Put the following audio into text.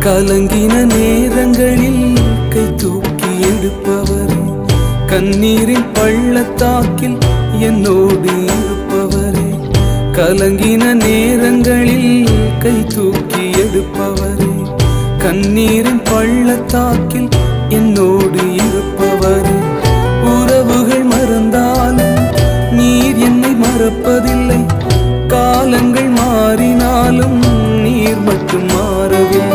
கலங்கின நேரங்களில் கை தூக்கி எடுப்பவரே, கண்ணீரின் பள்ளத்தாக்கில் என்னோடு இருப்பவரே. கலங்கின நேரங்களில் கை தூக்கி எடுப்பவரே, கண்ணீரின் பள்ளத்தாக்கில் என்னோடு இருப்பவரே. உறவுகள் மறந்தாலும் நீர் என்னை மறப்பதில்லை, காலங்கள் மாறினாலும் நீர் மட்டும் மாறவில்லை.